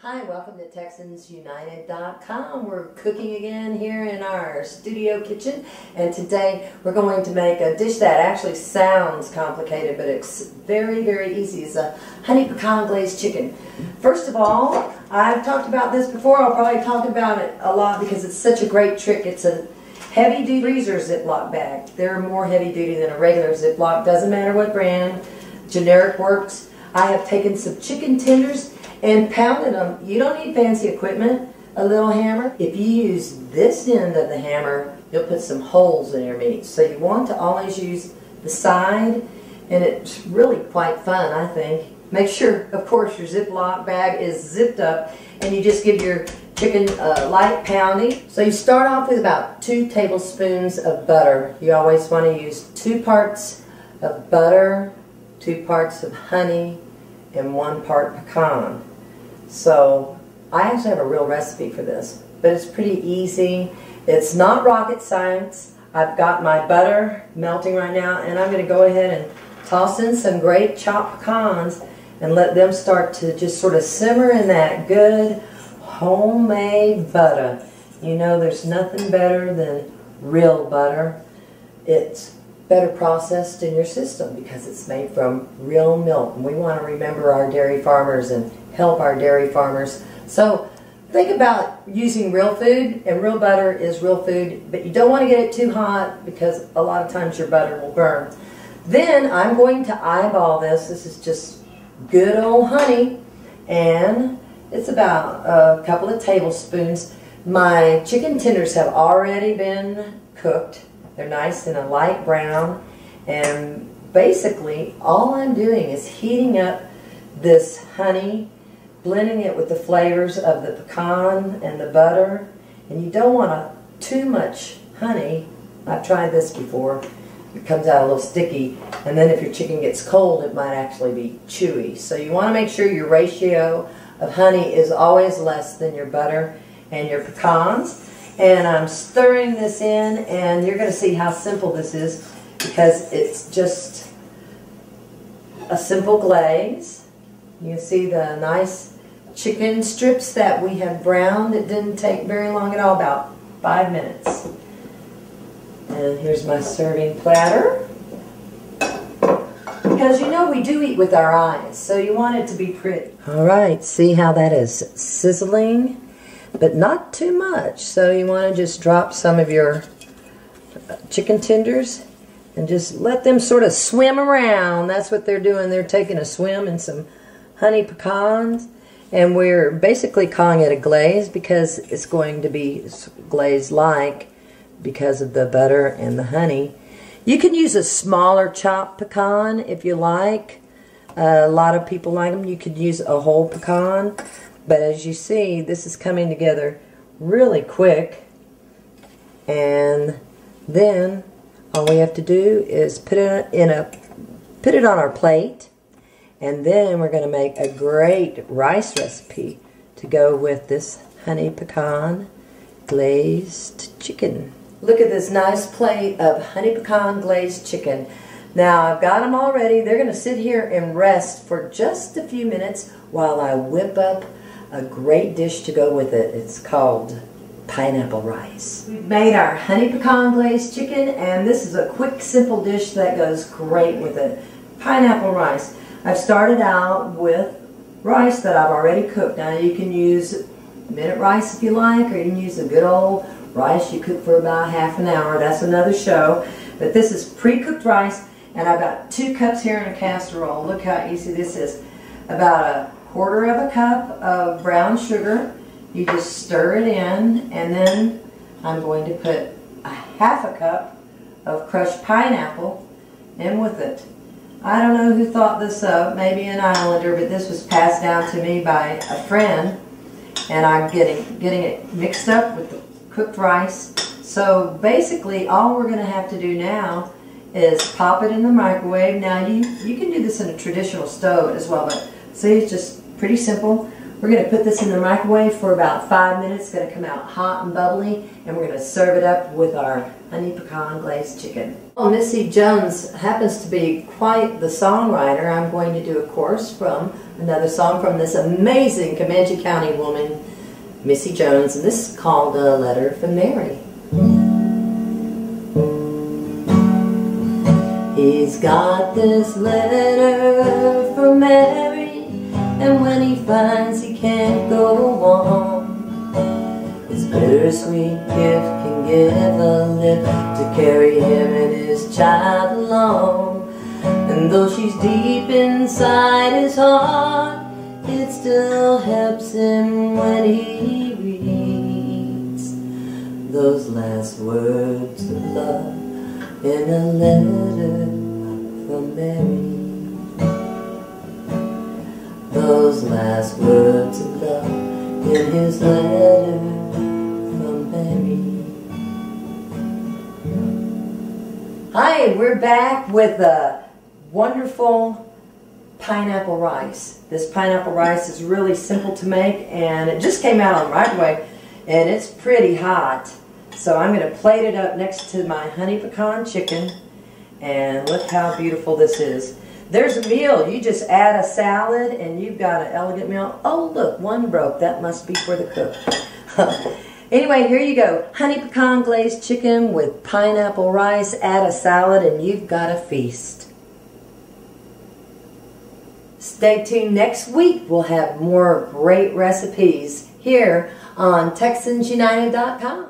Hi, welcome to TexansUnited.com. We're cooking again here in our studio kitchen, and today we're going to make a dish that actually sounds complicated, but it's very, very easy. It's a honey pecan glazed chicken. First of all, I've talked about this before. I'll probably talk about it a lot because it's such a great trick. It's a heavy-duty freezer Ziploc bag. They're more heavy-duty than a regular Ziploc. Doesn't matter what brand. Generic works. I have taken some chicken tenders and pounded them. You don't need fancy equipment. A little hammer. If you use this end of the hammer, you'll put some holes in your meat. So you want to always use the side, and it's really quite fun, I think. Make sure, of course, your Ziploc bag is zipped up, and you just give your chicken light pounding. So you start off with about 2 tablespoons of butter. You always want to use 2 parts of butter, 2 parts of honey, and 1 part pecan. So I actually have a real recipe for this, but it's pretty easy. It's not rocket science. I've got my butter melting right now, and I'm going to go ahead and toss in some great chopped pecans and let them start to just sort of simmer in that good homemade butter. You know, there's nothing better than real butter. It's better processed in your system because it's made from real milk. And we want to remember our dairy farmers and help our dairy farmers. So think about using real food, and real butter is real food, but you don't want to get it too hot because a lot of times your butter will burn. Then I'm going to eyeball this. This is just good old honey, and it's about a couple of tablespoons. My chicken tenders have already been cooked. They're nice in a light brown, and basically all I'm doing is heating up this honey, blending it with the flavors of the pecan and the butter. And you don't want too much honey. I've tried this before. It comes out a little sticky, and then if your chicken gets cold, it might actually be chewy. So you want to make sure your ratio of honey is always less than your butter and your pecans. And I'm stirring this in, and you're going to see how simple this is because it's just a simple glaze. You can see the nice chicken strips that we have browned. It didn't take very long at all, about 5 minutes. And here's my serving platter. Because you know we do eat with our eyes, so you want it to be pretty. Alright, see how that is sizzling? But not too much. So you want to just drop some of your chicken tenders and just let them sort of swim around. That's what they're doing. They're taking a swim in some honey pecans. And we're basically calling it a glaze because it's going to be glaze-like because of the butter and the honey. You can use a smaller chopped pecan if you like. A lot of people like them. You could use a whole pecan. But as you see, this is coming together really quick. And then all we have to do is put it on our plate. And then we're going to make a great rice recipe to go with this honey pecan glazed chicken. Look at this nice plate of honey pecan glazed chicken. Now I've got them all ready. They're going to sit here and rest for just a few minutes while I whip up a great dish to go with it. It's called pineapple rice. We've made our honey pecan glazed chicken, and this is a quick, simple dish that goes great with it. Pineapple rice. I've started out with rice that I've already cooked. Now you can use minute rice if you like, or you can use a good old rice you cook for about half an hour. That's another show. But this is pre-cooked rice, and I've got 2 cups here in a casserole. Look how easy this is. About a 1/4 of a cup of brown sugar. You just stir it in, and then I'm going to put a 1/2 cup of crushed pineapple in with it. I don't know who thought this up, maybe an islander, but this was passed down to me by a friend, and I'm getting it mixed up with the cooked rice. So basically all we're going to have to do now is pop it in the microwave. Now you can do this in a traditional stove as well, but see, it's just pretty simple. We're going to put this in the microwave for about 5 minutes. It's going to come out hot and bubbly, and we're going to serve it up with our honey pecan glazed chicken. Well, Missy Jones happens to be quite the songwriter. I'm going to do a chorus from another song from this amazing Comanche County woman, Missy Jones, and this is called A Letter from Mary. He's got this letter from Mary, and when he finds he can't go on, his bittersweet gift can give a lift to carry him and his child along. And though she's deep inside his heart, it still helps him when he reads those last words of love in a letter from Mary. Those last words of love in his letter from Mary. Hi, we're back with a wonderful pineapple rice. This pineapple rice is really simple to make, and it just came out on the microwave, and it's pretty hot. So I'm going to plate it up next to my honey pecan chicken, and look how beautiful this is. There's a meal. You just add a salad and you've got an elegant meal. Oh look, one broke. That must be for the cook. Anyway, here you go. Honey pecan glazed chicken with pineapple rice. Add a salad and you've got a feast. Stay tuned next week. We'll have more great recipes here on TexansUnited.com.